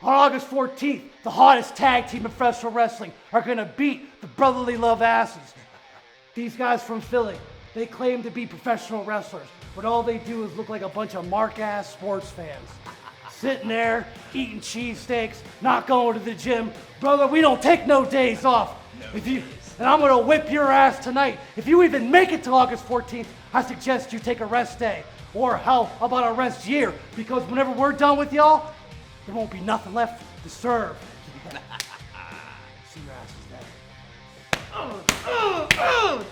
On August 14th, the hottest tag team in professional wrestling are going to beat the Brotherly Love asses. These guys from Philly, they claim to be professional wrestlers, but all they do is look like a bunch of mark-ass sports fans. Sitting there, eating cheesesteaks, not going to the gym. Brother, we don't take no days off. And I'm going to whip your ass tonight. If you even make it to August 14th, I suggest you take a rest day. Or hell, how about a rest year? Because whenever we're done with y'all, there won't be nothing left to serve. See your asses there.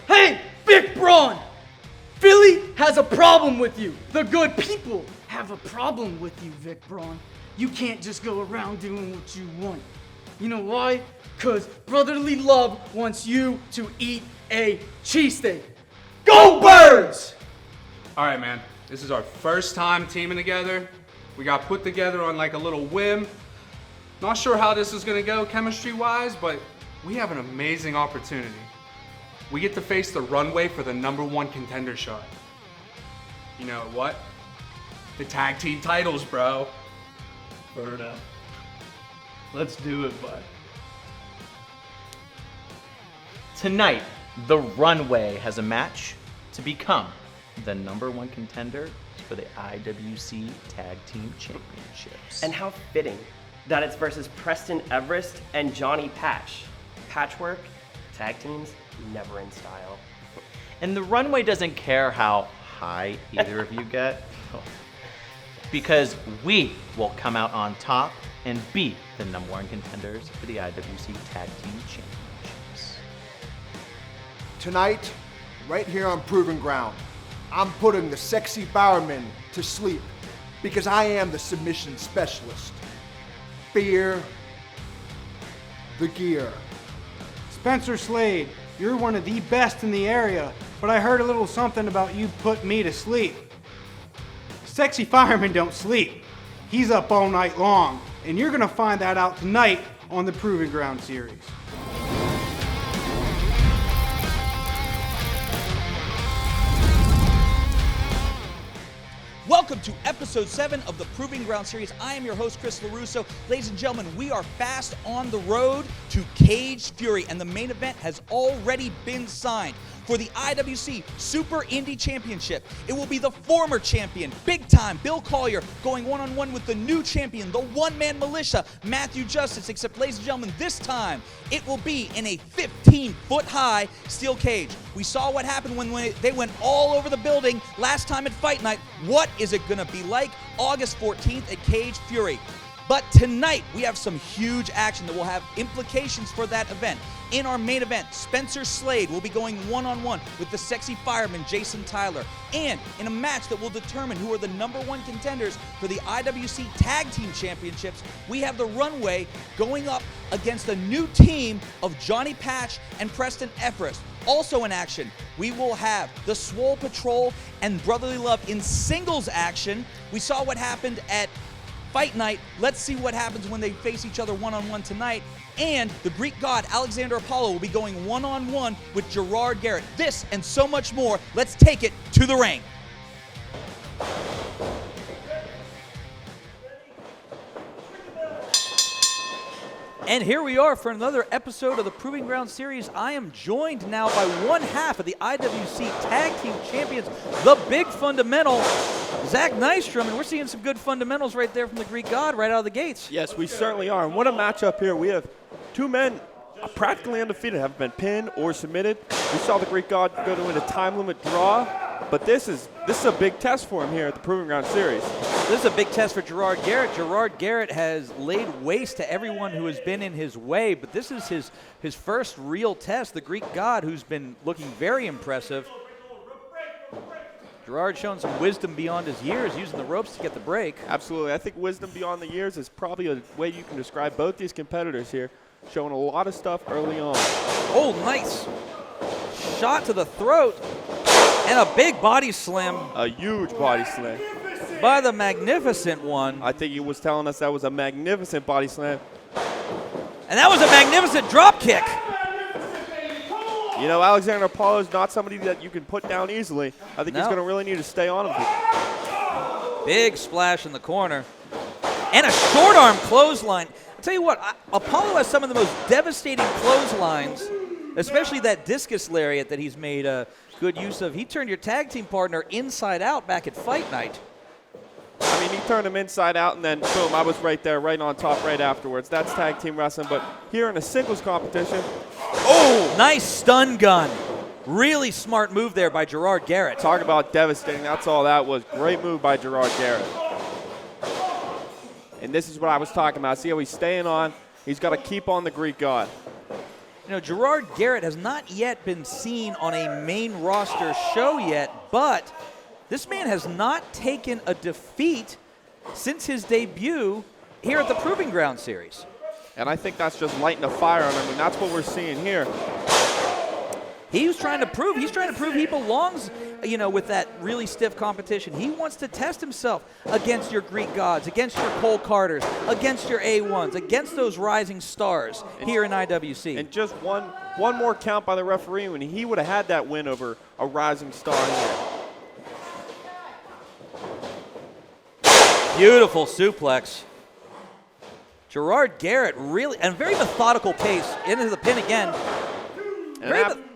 Hey, Big Braun! Philly has a problem with you. The good people have a problem with you, Vic Braun. You can't just go around doing what you want. You know why? Because Brotherly Love wants you to eat a cheesesteak. Go Birds! All right, man. This is our first time teaming together. We got put together on like a little whim. Not sure how this is gonna go chemistry-wise, but we have an amazing opportunity. We get to face the Runway for the #1 contender shot. You know what? The tag team titles, bro. Word up. Let's do it, bud. Tonight, the Runway has a match to become the #1 contender for the IWC Tag Team Championships. And how fitting that it's versus Preston Everest and Johnny Patch. Patchwork, tag teams, never in style. And the Runway doesn't care how high either of you get, because we will come out on top and be the #1 contenders for the IWC Tag Team Championships. Tonight, right here on Proven Ground, I'm putting the sexy firemen to sleep because I am the submission specialist. Fear the gear. Spencer Slade, you're one of the best in the area, but I heard a little something about you put me to sleep. Sexy fireman don't sleep. He's up all night long, and you're gonna find that out tonight on the Proving Ground series. Welcome to episode 7 of the Proving Ground series. I am your host, Chris LaRusso. Ladies and gentlemen, we are fast on the road to Caged Fury, and the main event has already been signed. For the IWC Super Indie Championship, it will be the former champion, big time Bill Collier, going one-on-one with the new champion, the one-man militia, Matthew Justice, except, ladies and gentlemen, this time, it will be in a 15-foot-high steel cage. We saw what happened when they went all over the building last time at Fight Night. What is it going to be like August 14th at Caged Fury? But tonight, we have some huge action that will have implications for that event. In our main event, Spencer Slade will be going one-on-one with the sexy fireman, Jason Tyler. And in a match that will determine who are the #1 contenders for the IWC Tag Team Championships, we have the Runway going up against a new team of Johnny Patch and Preston Everest. Also in action, we will have the Swole Patrol and Brotherly Love in singles action. We saw what happened at Fight Night. Let's see what happens when they face each other one-on-one tonight. And the Greek god Alexander Apollo will be going one-on-one with Gerard Garrett. This and so much more. Let's take it to the ring. And here we are for another episode of the Proving Ground series. I am joined now by one half of the IWC Tag Team Champions, the Big Fundamental, Zach Nystrom, and we're seeing some good fundamentals right there from the Greek God right out of the gates. Yes, we certainly are. And what a matchup here. We have two men practically undefeated, haven't been pinned or submitted. We saw the Greek God go to a time limit draw, but this is a big test for him here at the Proving Ground series. This is a big test for Gerard Garrett. Gerard Garrett has laid waste to everyone who has been in his way, but this is his first real test. The Greek God, who's been looking very impressive. Gerard showing some wisdom beyond his years, using the ropes to get the break. Absolutely. I think wisdom beyond the years is probably a way you can describe both these competitors here, showing a lot of stuff early on. Oh, nice shot to the throat, and a big body slam. A huge body slam. By the Magnificent One. I think he was telling us that was a magnificent body slam. And that was a magnificent drop kick. You know, Alexander Apollo is not somebody that you can put down easily. I think he's going to really need to stay on him. Big splash in the corner. And a short arm clothesline. I'll tell you what, Apollo has some of the most devastating clotheslines, especially that discus lariat that he's made good use of. He turned your tag team partner inside out back at Fight Night. I mean, he turned him inside out, and then, boom, I was right there, right on top right afterwards. That's tag team wrestling. But here in a singles competition, oh! Nice stun gun. Really smart move there by Gerard Garrett. Talk about devastating. That's all that was. Great move by Gerard Garrett. And this is what I was talking about. See how he's staying on. He's got to keep on the Greek god. You know, Gerard Garrett has not yet been seen on a main roster show yet, but this man has not taken a defeat since his debut here at the Proving Ground Series. And I think that's just lighting a fire on him, and that's what we're seeing here. He's trying to prove he belongs, you know, with that really stiff competition. He wants to test himself against your Greek gods, against your Cole Carters, against your A1s, against those rising stars here in IWC. And just one more count by the referee, and he would have had that win over a rising star here. Beautiful suplex. Gerard Garrett really, and very methodical pace into the pin again.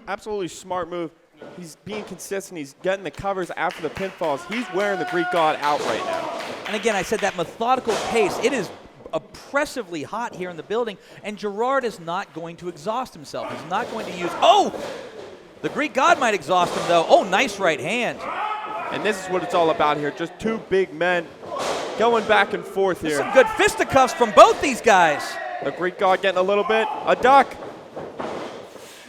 Absolutely smart move. He's being consistent. He's getting the covers after the pinfalls. He's wearing the Greek god out right now. And again, I said that methodical pace. It is oppressively hot here in the building, and Gerard is not going to exhaust himself. He's not going to use, oh! The Greek god might exhaust him, though. Oh, nice right hand. And this is what it's all about here. Just two big men going back and forth here. Some good fisticuffs from both these guys. The Greek god getting a little bit. A duck.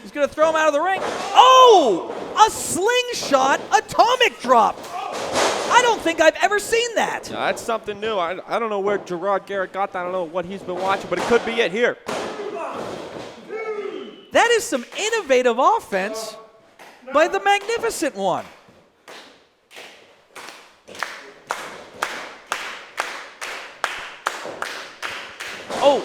He's going to throw him out of the ring. Oh! A slingshot atomic drop. I don't think I've ever seen that. Now, that's something new. I don't know where Gerard Garrett got that. I don't know what he's been watching, but it could be it here. That is some innovative offense by the Magnificent One. Oh!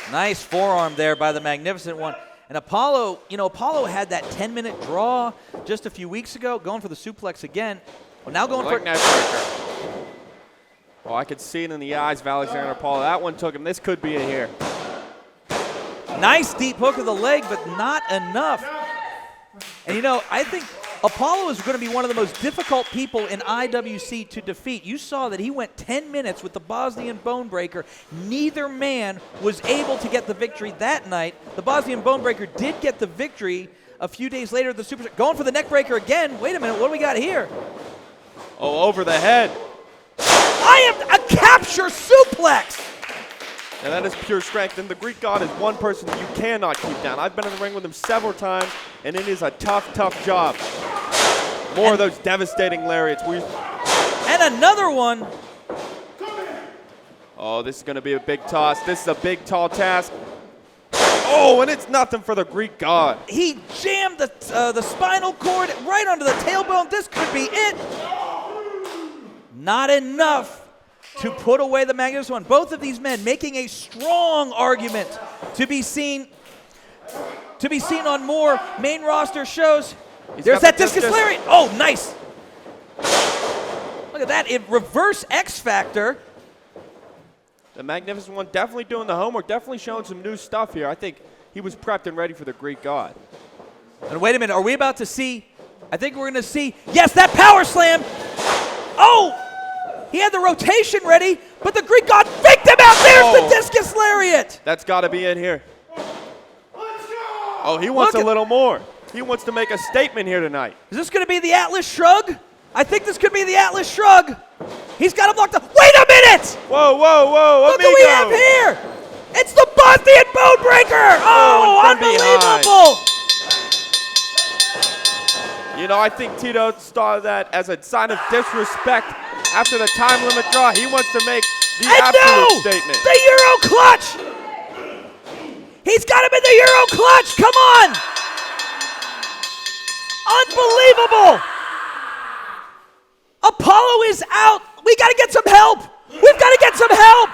Nice forearm there by the Magnificent One. And Apollo, you know, Apollo had that 10-minute draw just a few weeks ago, going for the suplex again. Well, now going for it. Oh, I could see it in the eyes of Alexander Apollo. That one took him. This could be it here. Nice deep hook of the leg, but not enough. And, you know, I think Apollo is going to be one of the most difficult people in IWC to defeat. You saw that he went 10 minutes with the Bosnian Bonebreaker. Neither man was able to get the victory that night. The Bosnian Bonebreaker did get the victory a few days later at the Super. Going for the neckbreaker again. Wait a minute, what do we got here? Oh, over the head. I am a capture suplex. And that is pure strength. And the Greek god is one person you cannot keep down. I've been in the ring with him several times, and it is a tough, tough job. More of those devastating lariats. And another one. Oh, this is going to be a big toss. This is a big, tall task. Oh, and it's nothing for the Greek god. He jammed the spinal cord right onto the tailbone. This could be it. Not enough to put away the Magnificent One. Both of these men making a strong argument to be seen on more main roster shows. There's that discus lariat. Oh, nice. Look at that in reverse X Factor. The Magnificent One definitely doing the homework, definitely showing some new stuff here. I think he was prepped and ready for the Greek god. And wait a minute, are we about to see? I think we're going to see, yes, that power slam. Oh! He had the rotation ready, but the Greek god faked him out. There's the discus lariat. That's got to be it here. Oh, he wants a little more. He wants to make a statement here tonight. Is this going to be the Atlas Shrug? I think this could be the Atlas Shrug. He's got him locked up. Wait a minute! Whoa, whoa, whoa. Look what we have here. It's the Bosnian Bonebreaker. Oh, unbelievable. You know, I think Tito started that as a sign of disrespect. After the time limit draw, he wants to make the absolute statement. The Euro clutch! He's got him in the Euro clutch! Come on! Unbelievable! Apollo is out! We gotta get some help! We've gotta get some help!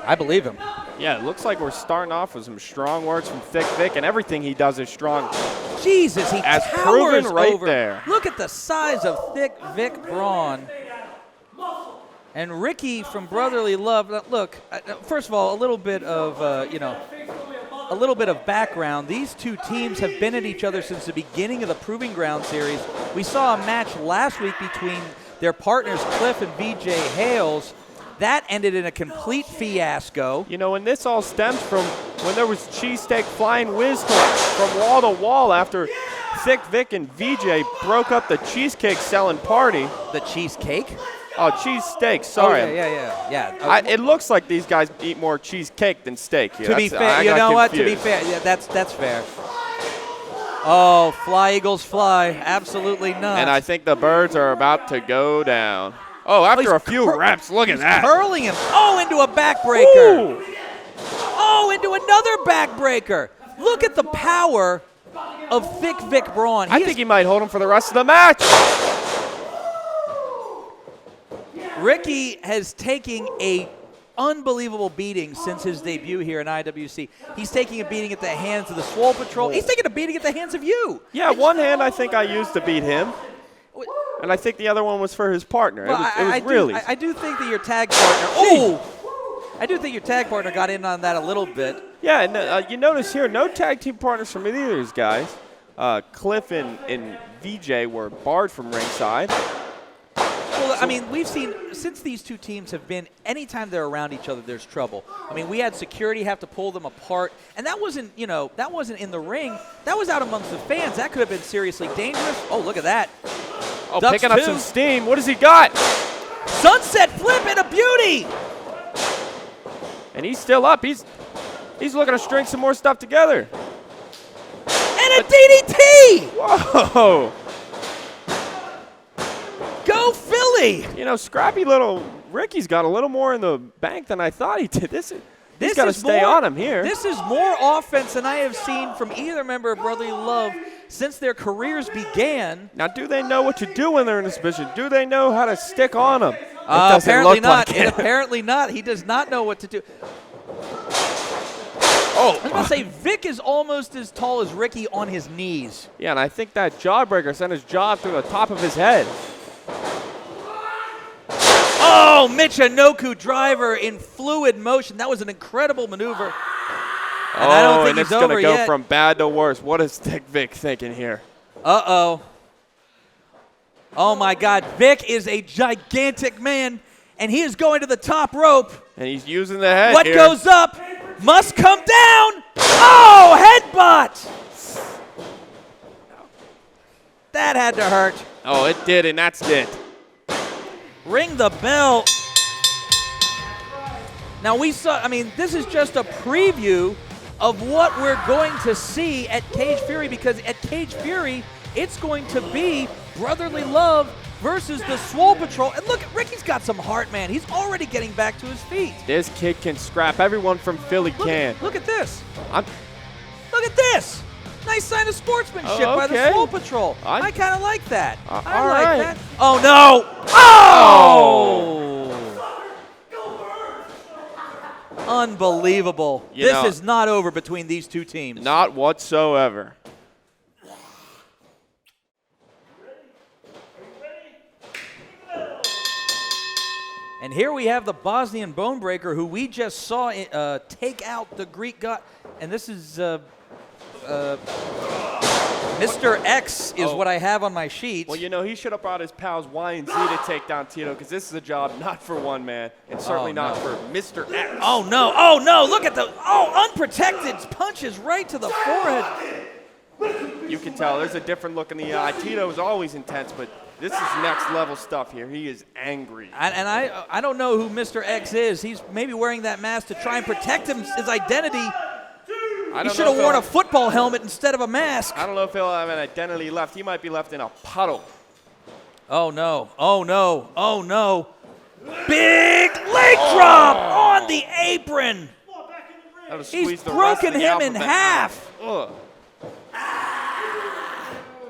I believe him. Yeah, it looks like we're starting off with some strong words from Thicc Vic, and everything he does is strong. Jesus, he As towers proven right over. there. Look at the size of Thicc Vic Braun. And Rickey from Brotherly Love. Look, first of all, a little bit of, a little bit of background. These two teams have been at each other since the beginning of the Proving Ground series. We saw a match last week between their partners, Cliff and VJ Hales. That ended in a complete fiasco. You know, and this all stems from when there was cheesesteak flying whiz from wall to wall after Thicc Vic and VJ broke up the cheesecake selling party. The cheesecake? Oh, cheesesteak, sorry. Oh, yeah. It looks like these guys eat more cheesecake than steak here. To be fair, you know what? To be fair, yeah, that's fair. Oh, fly, Eagles, fly. Absolutely not. And I think the birds are about to go down. Oh, after a few reps, look at that. Curling him. Oh, into a backbreaker. Ooh. Oh, into another backbreaker. Look at the power of Thicc Vic Braun. I think he might hold him for the rest of the match. Rickey has taken a unbelievable beating since his debut here in IWC. He's taking a beating at the hands of the Swole Patrol. He's taking a beating at the hands of you. Yeah, one hand I think I used to beat him. And I think the other one was for his partner. Well, I do think that your tag partner. I do think your tag partner got in on that a little bit. Yeah, and you notice here, no tag team partners from either of these guys. Cliff and VJ were barred from ringside. Well, I mean, we've seen since these two teams have been, anytime they're around each other, there's trouble. I mean, we had security have to pull them apart, and that wasn't, that wasn't in the ring. That was out amongst the fans. That could have been seriously dangerous. Oh, look at that. Oh, Ducks picking up some steam. What has he got? Sunset flip and a beauty. And he's still up. He's looking to string some more stuff together. And a DDT. Whoa. Go Philly! Scrappy little Rickey's got a little more in the bank than I thought he did. He's got to stay on him here. This is more offense than I have seen from either member of Brotherly Love since their careers began. Now, do they know what to do when they're in this position? Do they know how to stick on him? Apparently not. Apparently not. He does not know what to do. Oh. I was going to say, Vic is almost as tall as Rickey on his knees. Yeah, and I think that jawbreaker sent his jaw through the top of his head. Oh, Michinoku driver in fluid motion. That was an incredible maneuver. And I don't think and he's it's going to go yet. from bad to worse. What is Thicc Vic thinking here? Uh-oh. Oh, my God. Vic is a gigantic man, and he is going to the top rope. And he's using the head What here. goes up must come down. Oh, headbutt. That had to hurt. Oh, it did, and that's it. Ring the bell. Now this is just a preview of what we're going to see at Cage Fury, because at Cage Fury, it's going to be Brotherly Love versus the Swole Patrol. And look, Rickey's got some heart, man. He's already getting back to his feet. This kid can scrap. Everyone from Philly can. Look at this. Look at this. Nice sign of sportsmanship by the Swole Patrol. I kind of like that. I like that. Oh, no. Oh! Unbelievable. This is not over between these two teams. Not whatsoever. And here we have the Bosnian Bonebreaker, who we just saw take out the Greek god. And this is Mr. X is what I have on my sheet. Well, he should have brought his pals Y and Z to take down Tito, because this is a job not for one man, and certainly not for Mr. X. Oh, no. Oh, no. Look at the unprotected punches right to the forehead. You can tell there's a different look in the eye. Tito is always intense, but this is next level stuff here. He is angry. And I don't know who Mr. X is. He's maybe wearing that mask to try and protect his identity. He should have worn a football helmet instead of a mask. I don't know if he'll have an identity left. He might be left in a puddle. Oh, no. Oh, no. Oh, no. Big leg drop on the apron. He's broken him in half. Ugh.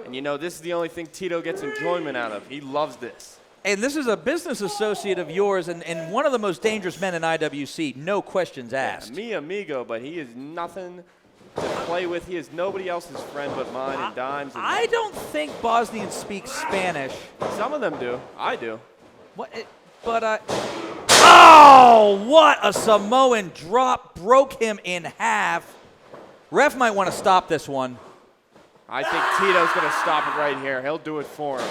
And this is the only thing Tito gets enjoyment out of. He loves this. And this is a business associate of yours and one of the most dangerous men in IWC, no questions asked. Me amigo, but he is nothing to play with. He is nobody else's friend but mine and Dimes. And I don't think Bosnians speak Spanish. some of them do. I do. What? But oh, what a Samoan drop! Broke him in half. Ref might want to stop this one. I think Tito's going to stop it right here. He'll do it for him.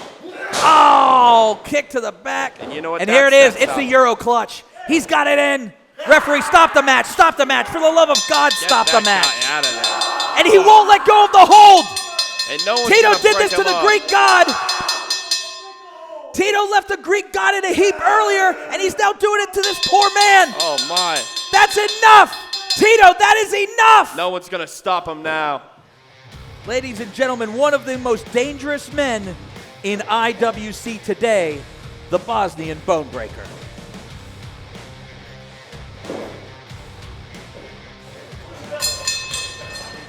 Oh, kick to the back. And you know what? And here it is. It's the Euro clutch. He's got it in. Referee, stop the match. Stop the match. For the love of God, stop the match. Out of there. And he won't let go of the hold. And no one's Tito gonna did break this to him the up. Greek god. Tito left the Greek god in a heap earlier, and he's now doing it to this poor man. Oh, my. That's enough. Tito, that is enough. No one's going to stop him now. Ladies and gentlemen, one of the most dangerous men in IWC today, the Bosnian Bonebreaker.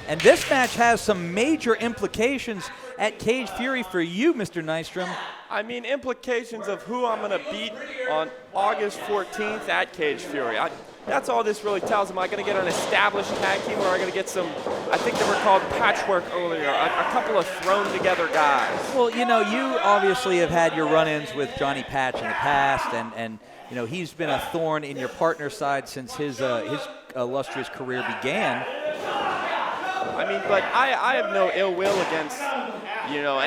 And this match has some major implications at Cage Fury for you, Mr. Nystrom. I mean, implications of who I'm going to beat on August 14th at Cage Fury. That's all this really tells. Am I going to get an established tag team, or am I going to get some, I think they were called patchwork earlier, a couple of thrown together guys? Well, you know, you obviously have had your run-ins with Johnny Patch in the past, and you know, he's been a thorn in your partner's side since his illustrious career began. I mean, but I have no ill will against, you know,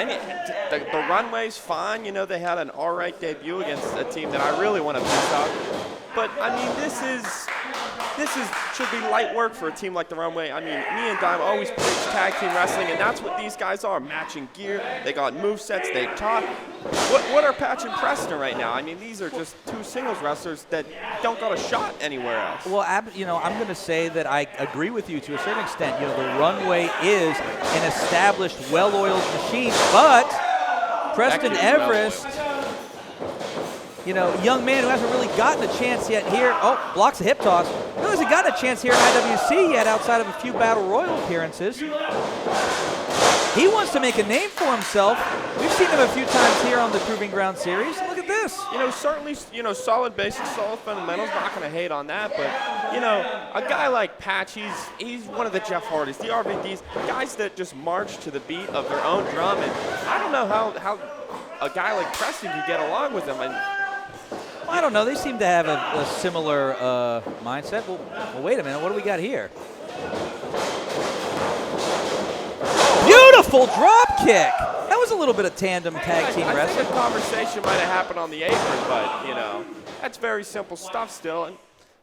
the Runway's fine. You know, they had an all right debut against a team that I really want to piss off. But I mean, this should be light work for a team like the Runway. I mean, me and Dime always preach tag team wrestling, and that's what these guys are: matching gear. They got movesets. They talk. What are Patch and Preston right now? I mean, these are just two singles wrestlers that don't got a shot anywhere else. Well, you know, I'm going to say that I agree with you to a certain extent. You know, the Runway is an established, well-oiled machine, but Preston Everest, you know, young man who hasn't really gotten a chance yet here. Oh, blocks a hip toss. He hasn't gotten a chance here in IWC yet outside of a few Battle Royal appearances. He wants to make a name for himself. We've seen him a few times here on the Proving Ground Series. Look at this. You know, certainly, you know, solid basics, solid fundamentals. Not going to hate on that, but you know, a guy like Patch, he's one of the Jeff Hardys, the RVDs, guys that just march to the beat of their own drum. And I don't know how a guy like Preston could get along with them. And I don't know. They seem to have a similar mindset. Well, wait a minute. What do we got here? Beautiful drop kick. That was a little bit of tandem tag team I wrestling. think a conversation might have happened on the apron, but you know, that's very simple stuff still. And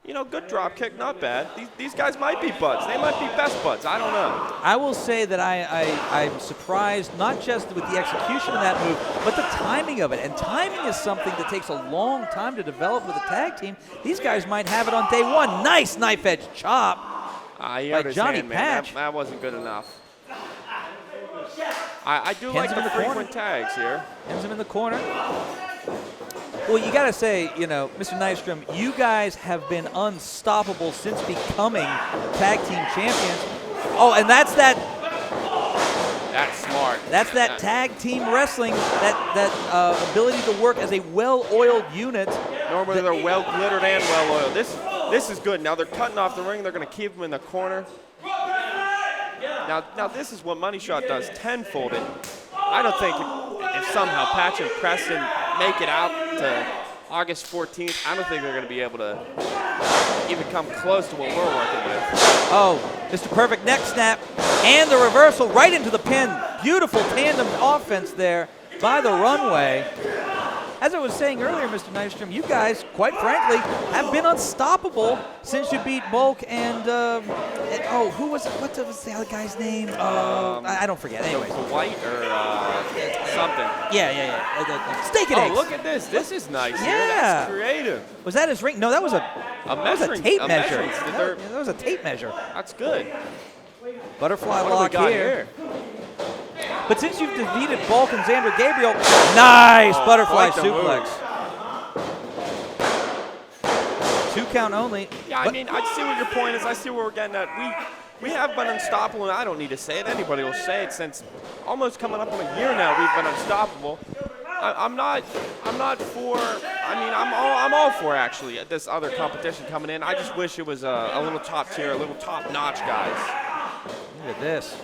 you know, good drop kick, not bad. These guys might be buds. They might be best buds. I don't know. I will say that I'm surprised, not just with the execution of that move, but the timing of it. And timing is something that takes a long time to develop with a tag team. These guys might have it on day one. Nice knife edge chop By Johnny Patch. That wasn't good enough. I do like the frequent tags here. Pins him in the corner. Well, you got to say, you know, Mr. Nystrom, you guys have been unstoppable since becoming tag team champions. Oh, and that's that. That's smart. That's that tag team wrestling, that ability to work as a well-oiled unit. Normally they're well glittered and well oiled. This is good. Now they're cutting off the ring. They're going to keep him in the corner. Now this is what Money Shot does tenfold. I don't think if somehow Patch and Preston make it out to August 14th, I don't think they're going to be able to even come close to what we're working with. Oh, Mr. Perfect neck snap and the reversal right into the pin. Beautiful tandem offense there by the Runway. As I was saying earlier, Mr. Nystrom, you guys, quite frankly, have been unstoppable since you beat Bulk and who was it? What was the other guy's name? I don't forget. Anyway, White or something. Yeah. Steak and eggs. Oh, look at this. This is nice. Yeah. Here. That's creative. Was that his ring? No, that was a tape measure. That was a tape measure. That's good. Butterfly What lock do we got here. But since you've defeated Bulk and Xander Gabriel, nice butterfly suplex. 2 count only. Yeah, I mean, I see what your point is. I see where we're getting at. We have been unstoppable, and I don't need to say it. Anybody will say it since almost coming up on a year now we've been unstoppable. I'm not for. I mean, I'm all for actually this other competition coming in. I just wish it was a little top tier, a little top notch, guys. Look at this.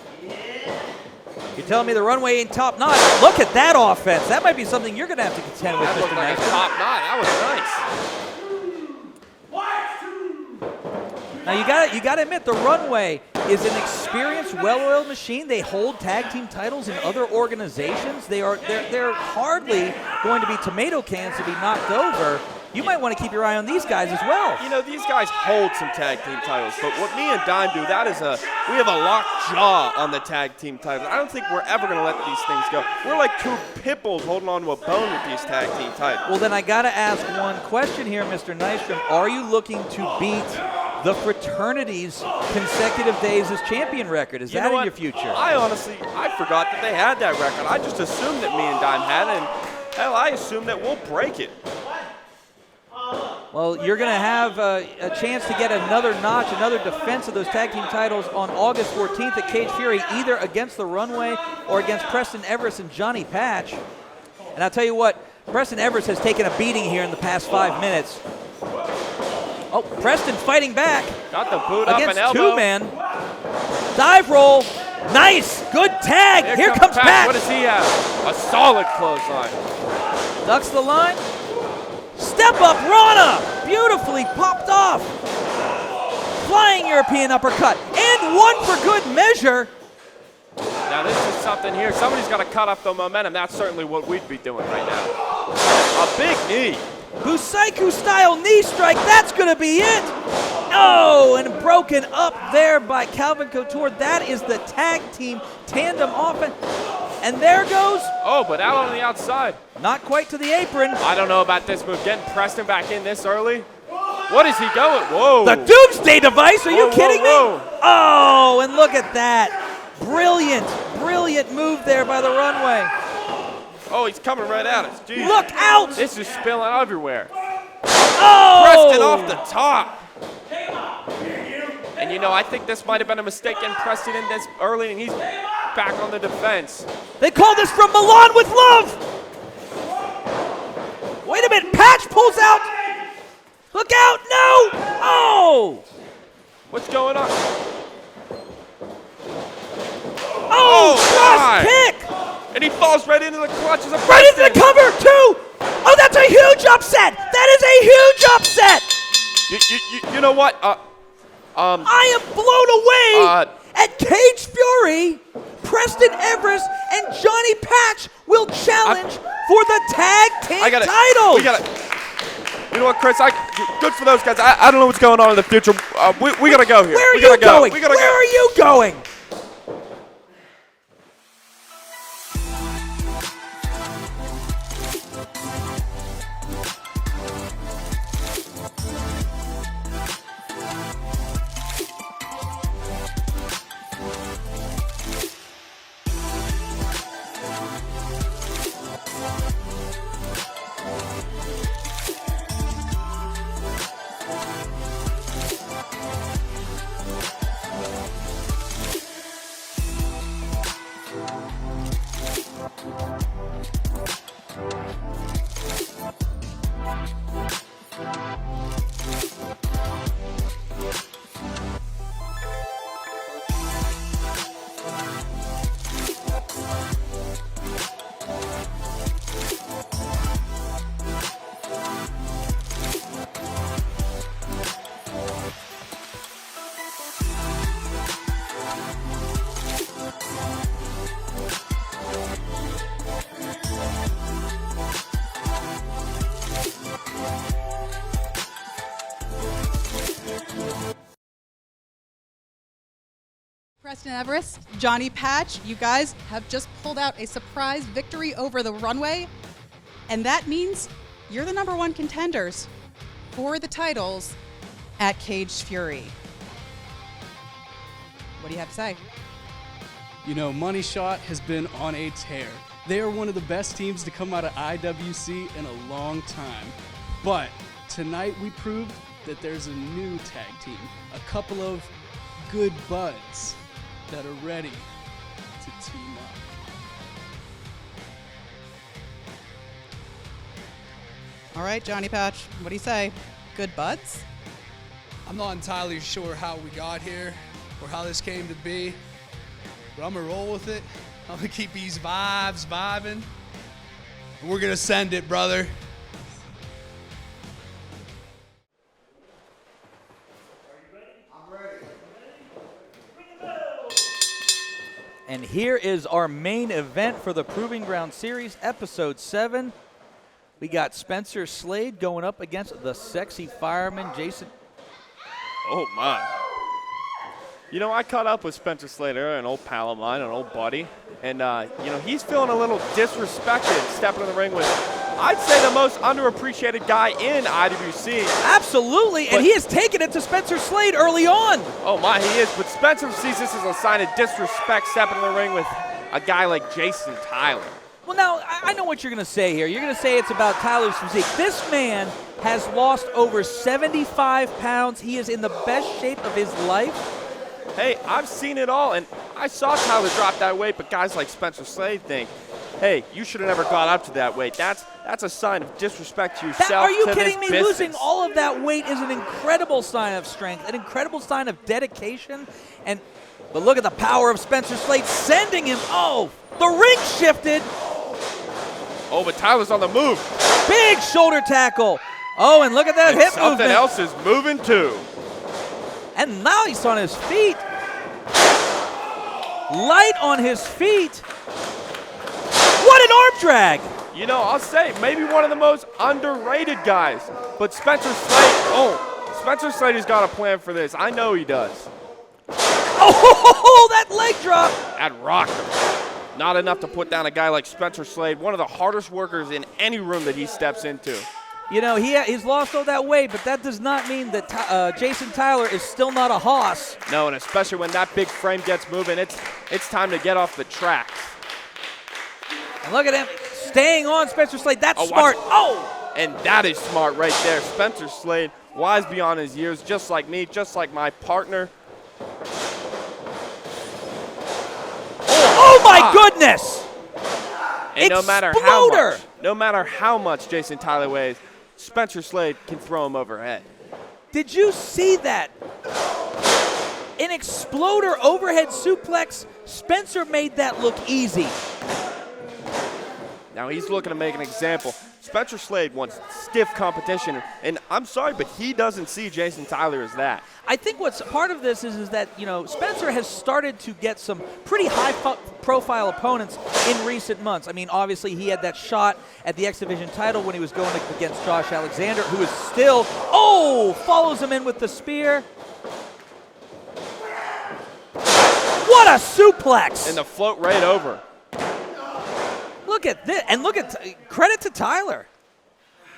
You're telling me the runway ain't top notch? Look at that offense. That might be something you're going to have to contend with, That Mr. looked like a Nystrom. top notch. That was nice. Now you got to admit the Runway is an experienced, well-oiled machine. They hold tag team titles in other organizations. They're hardly going to be tomato cans to be knocked over. You might want to keep your eye on these guys as well. You know, these guys hold some tag team titles, but what me and Dime do, we have a locked jaw on the tag team titles. I don't think we're ever going to let these things go. We're like two pit bulls holding on to a bone with these tag team titles. Well, then I got to ask one question here, Mr. Nystrom. Are you looking to beat the fraternity's consecutive days as champion record? Is that in your future? I forgot that they had that record. I just assumed that me and Dime had it, and hell, I assume that we'll break it. Well, you're going to have a chance to get another notch, another defense of those tag team titles on August 14th at Cage Fury, either against the Runway or against Preston Everest and Johnny Patch. And I'll tell you what, Preston Everest has taken a beating here in the past 5 minutes. Oh, Preston fighting back. Got the boot up against and elbow. two-man. Dive roll. Nice. Good tag. Here comes Patch. What does he have? A solid clothesline. Ducks the line. Step up, Rana! Beautifully popped off. Flying European uppercut. And one for good measure. Now this is something here. Somebody's got to cut off the momentum. That's certainly what we'd be doing right now. A big knee. Busaiku style knee strike. That's going to be it. Oh, and broken up there by Calvin Couture. That is the tag team tandem offense. And there goes. Oh, but out on the outside. Not quite to the apron. I don't know about this move. Getting Preston back in this early. What is he going? Whoa. The Doomsday Device. Are you kidding me? Whoa. Oh, and look at that. Brilliant, brilliant move there by the Runway. Oh, he's coming right at us. Jeez. Look out. This is spilling everywhere. Oh. Preston off the top. And you know, I think this might have been a mistake getting Preston in this early, and he's back on the defense. They call this from Milan with love. Wait a minute, Patch pulls out. Look out, no. Oh. What's going on? Oh, cross kick. And he falls right into the clutches of Right Preston. into the cover, too. Oh, that's a huge upset. That is a huge upset. You know what? I am blown away at Cage Fury. Preston Everest and Johnny Patch will challenge for the tag team titles. You know what, Chris? Good for those guys. I don't know what's going on in the future. We gotta go here. Where are you going? We gotta Where are you going? Preston Everest, Johnny Patch, you guys have just pulled out a surprise victory over the Runway, and that means you're the #1 contenders for the titles at Cage Fury. What do you have to say? You know, Money Shot has been on a tear. They are one of the best teams to come out of IWC in a long time. But tonight we proved that there's a new tag team, a couple of good buds that are ready to team up. All right, Johnny Patch, what do you say? Good buds? I'm not entirely sure how we got here or how this came to be, but I'm gonna roll with it. I'm gonna keep these vibes vibing, and we're gonna send it, brother. And here is our main event for the Proving Ground Series, Episode 7. We got Spencer Slade going up against the sexy fireman, Jason. Oh, my. You know, I caught up with Spencer Slade earlier, an old pal of mine, an old buddy. And, you know, he's feeling a little disrespected stepping in the ring with, I'd say, the most underappreciated guy in IWC. Absolutely, and he has taken it to Spencer Slade early on. Oh, my, he is. But Spencer sees this as a sign of disrespect stepping in the ring with a guy like Jason Tyler. Well, now, I know what you're going to say here. You're going to say it's about Tyler's physique. This man has lost over 75 pounds. He is in the best shape of his life. Hey, I've seen it all, and I saw Tyler drop that weight, but guys like Spencer Slade think, hey, you should have never got up to that weight. That's a sign of disrespect to yourself. Are you to kidding me? this business. Losing all of that weight is an incredible sign of strength, an incredible sign of dedication. But look at the power of Spencer Slade sending him. Oh, the ring shifted. Oh, but Tyler's on the move. Big shoulder tackle. Oh, and look at that hip movement. Something else is moving too. And now he's on his feet. Light on his feet. What an arm drag. You know, I'll say, maybe one of the most underrated guys. But Spencer Slade has got a plan for this. I know he does. Oh, that leg drop. That rocked him. Not enough to put down a guy like Spencer Slade, one of the hardest workers in any room that he steps into. You know, he's lost all that weight, but that does not mean that Jason Tyler is still not a hoss. No, and especially when that big frame gets moving, it's time to get off the tracks. And look at him staying on Spencer Slade. That's smart. Oh! And that is smart right there. Spencer Slade, wise beyond his years, just like me, just like my partner. Oh my goodness! And no matter how much Jason Tyler weighs, Spencer Slade can throw him overhead. Did you see that? An exploder overhead suplex. Spencer made that look easy. Now he's looking to make an example. Spencer Slade wants stiff competition, and I'm sorry, but he doesn't see Jason Tyler as that. I think what's part of this is that, you know, Spencer has started to get some pretty high-profile opponents in recent months. I mean, obviously he had that shot at the X Division title when he was going against Josh Alexander, who is still, follows him in with the spear. What a suplex! And the float right over. Look at this, and look at, credit to Tyler.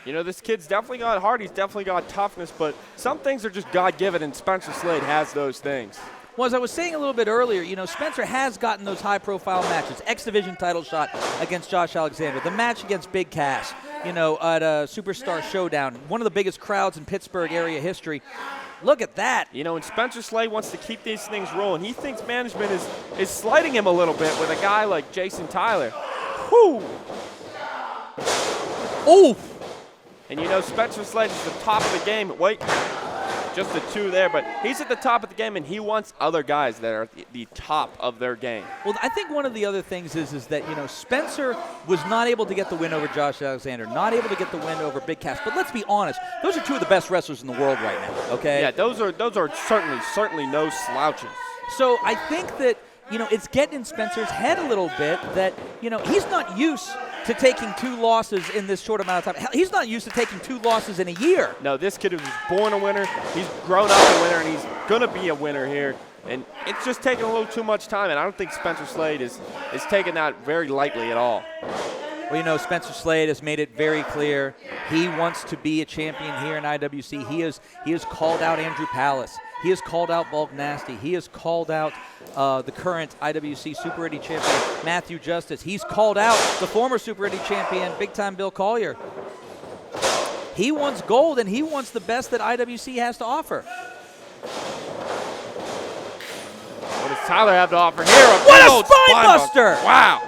You know, this kid's definitely got heart, he's definitely got toughness, but some things are just God-given, and Spencer Slade has those things. Well, as I was saying a little bit earlier, you know, Spencer has gotten those high-profile matches. X Division title shot against Josh Alexander, the match against Big Cass, you know, at a Superstar Showdown, one of the biggest crowds in Pittsburgh area history. Look at that. You know, and Spencer Slade wants to keep these things rolling. He thinks management is slighting him a little bit with a guy like Jason Tyler. Whew. Ooh. And you know, Spencer Slade is the top of the game. Wait, just the two there, but he's at the top of the game, and he wants other guys that are at the top of their game. Well, I think one of the other things is that, you know, Spencer was not able to get the win over Josh Alexander, not able to get the win over Big Cass. But let's be honest, those are two of the best wrestlers in the world right now, okay? Yeah, those are certainly no slouches. So I think that, you know, it's getting in Spencer's head a little bit that, you know, he's not used to taking 2 losses in this short amount of time. Hell, he's not used to taking 2 losses in a year. No, this kid was born a winner. He's grown up a winner, and he's going to be a winner here. And it's just taking a little too much time, and I don't think Spencer Slade is taking that very lightly at all. Well, you know, Spencer Slade has made it very clear he wants to be a champion here in IWC. He has called out Andrew Palace. He has called out Bulk Nasty. He has called out the current IWC Super Indy champion, Matthew Justice. He's called out the former Super Indy champion, Big Time Bill Collier. He wants gold, and he wants the best that IWC has to offer. What does Tyler have to offer here? What a spine buster! Wow.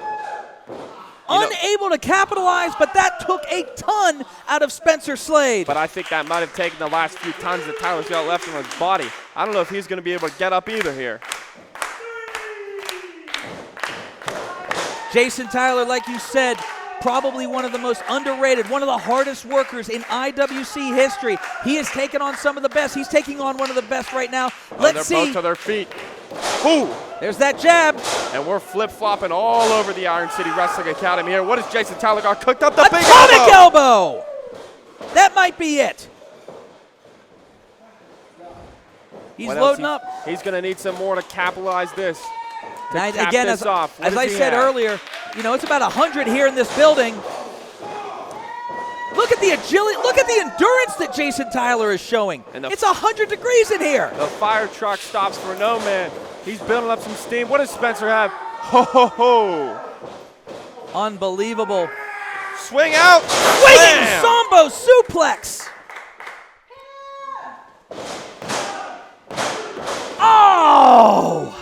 Unable to capitalize, but that took a ton out of Spencer Slade. But I think that might have taken the last few tons that Tyler's got left in his body. I don't know if he's going to be able to get up either here. Jason Tyler, like you said, probably one of the most underrated, one of the hardest workers in IWC history. He has taken on some of the best. He's taking on one of the best right now. Let's see. They're both to their feet. Ooh. There's that jab. And we're flip-flopping all over the Iron City Wrestling Academy here. What has Jason Tyler got cooked up? The big atomic elbow. That might be it. He's loading up. He's going to need some more to capitalize this. Now, again, as I said earlier, you know, it's about 100 here in this building. Look at the agility, look at the endurance that Jason Tyler is showing. It's 100 degrees in here. The fire truck stops for no man. He's building up some steam. What does Spencer have? Ho, ho, ho. Unbelievable. Swing out. Swinging Sambo suplex. Oh!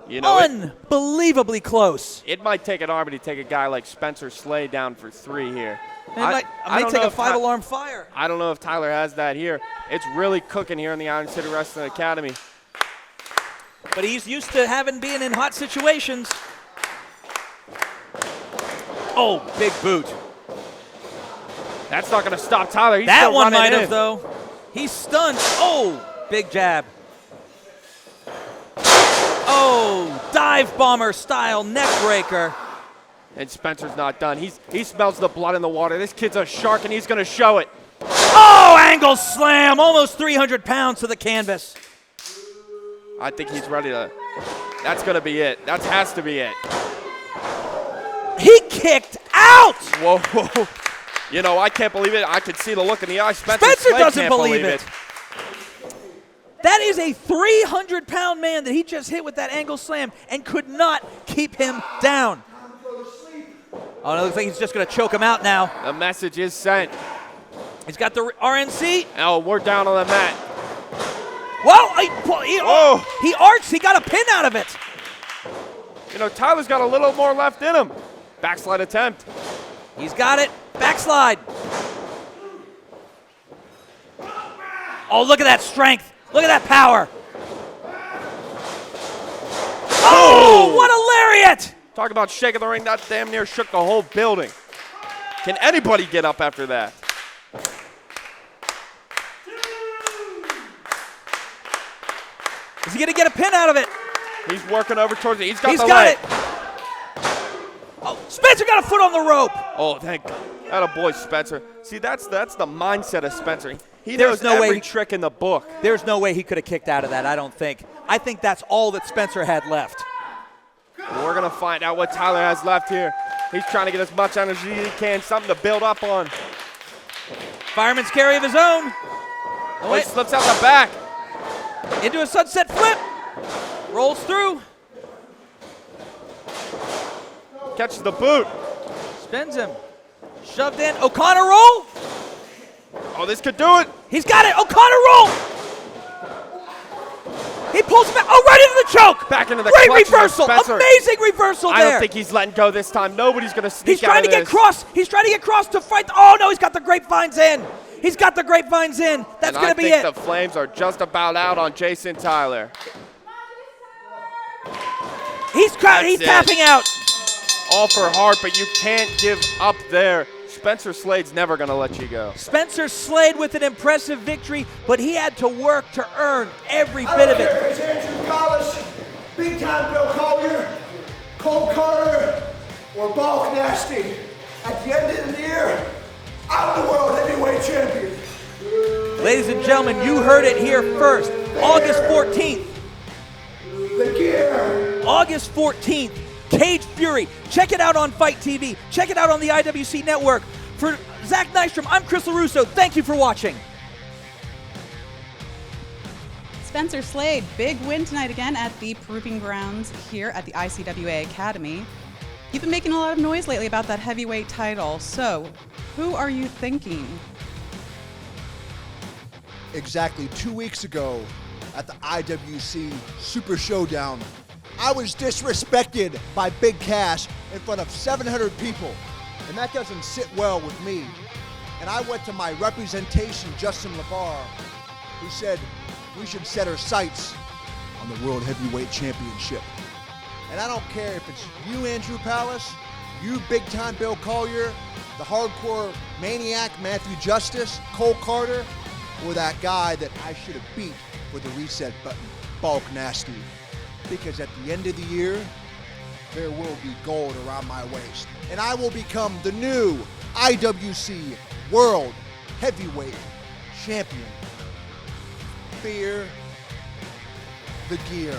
You know, unbelievably close. It might take an army to take a guy like Spencer Slade down for 3 here. It might take a 5-alarm fire. I don't know if Tyler has that here. It's really cooking here in the Iron City Wrestling Academy. But he's used to being in hot situations. Oh, big boot. That's not going to stop Tyler. He's that still one running might in. have, though. He's stunned. Oh, big jab. Oh, dive bomber style neck breaker. And Spencer's not done. He smells the blood in the water. This kid's a shark, and he's going to show it. Oh, angle slam. Almost 300 pounds to the canvas. I think he's ready to. That's going to be it. That has to be it. He kicked out. Whoa. You know, I can't believe it. I could see the look in the eye. Spencer doesn't believe it. That is a 300-pound man that he just hit with that angle slam and could not keep him down. Oh, it looks like he's just going to choke him out now. The message is sent. He's got the RNC. Oh, we're down on the mat. Whoa, he arched. He got a pin out of it. You know, Tyler's got a little more left in him. Backslide attempt. He's got it. Backslide. Oh, look at that strength. Look at that power. Oh, what a lariat. Talk about shaking the ring. That damn near shook the whole building. Can anybody get up after that? Is he going to get a pin out of it? He's working over towards it. He's got it. Oh, Spencer got a foot on the rope. Oh, thank God. Atta boy, Spencer. See, that's the mindset of Spencer. He There's knows no every way trick in the book. There's no way he could have kicked out of that, I don't think. I think that's all that Spencer had left. We're going to find out what Tyler has left here. He's trying to get as much energy as he can, something to build up on. Fireman's carry of his own. Oh, he slips out the back. Into a sunset flip. Rolls through. Catches the boot. Spins him. Shoved in. O'Connor roll. Oh, this could do it. He's got it. O'Connor roll. He pulls him back. Oh, right into the choke. Back into the great reversal. Amazing reversal there. I don't think he's letting go this time. Nobody's going to sneak out of this. He's trying to get cross to fight. Oh, no, he's got the grapevines in. He's got the grapevines in. That's going to be it. I think the flames are just about out on Jason Tyler. He's tapping out. All for heart, but you can't give up there. Spencer Slade's never going to let you go. Spencer Slade with an impressive victory, but he had to work to earn every bit of it. It's Andrew Collis, Big Time Bill Collier, Cole Carter, or Balk Nasty. At the end of the year, I'm the World Heavyweight Champion. Ladies and gentlemen, you heard it here first. August 14th. The gear. August 14th. Cage Fury. Check it out on Fight TV. Check it out on the IWC Network. For Zach Nystrom, I'm Chris LaRusso. Thank you for watching. Spencer Slade, big win tonight again at the Proving Grounds here at the ICWA Academy. You've been making a lot of noise lately about that heavyweight title. So, who are you thinking? Exactly 2 weeks ago at the IWC Super Showdown, I was disrespected by Big Cass in front of 700 people, and that doesn't sit well with me. And I went to my representation, Justin LeVar, who said we should set our sights on the World Heavyweight Championship. And I don't care if it's you, Andrew Palace, you big-time Bill Collier, the hardcore maniac Matthew Justice, Cole Carter, or that guy that I should have beat with the reset button, Bulk Nasty. Because at the end of the year, there will be gold around my waist. And I will become the new IWC World Heavyweight Champion. Fear the gear.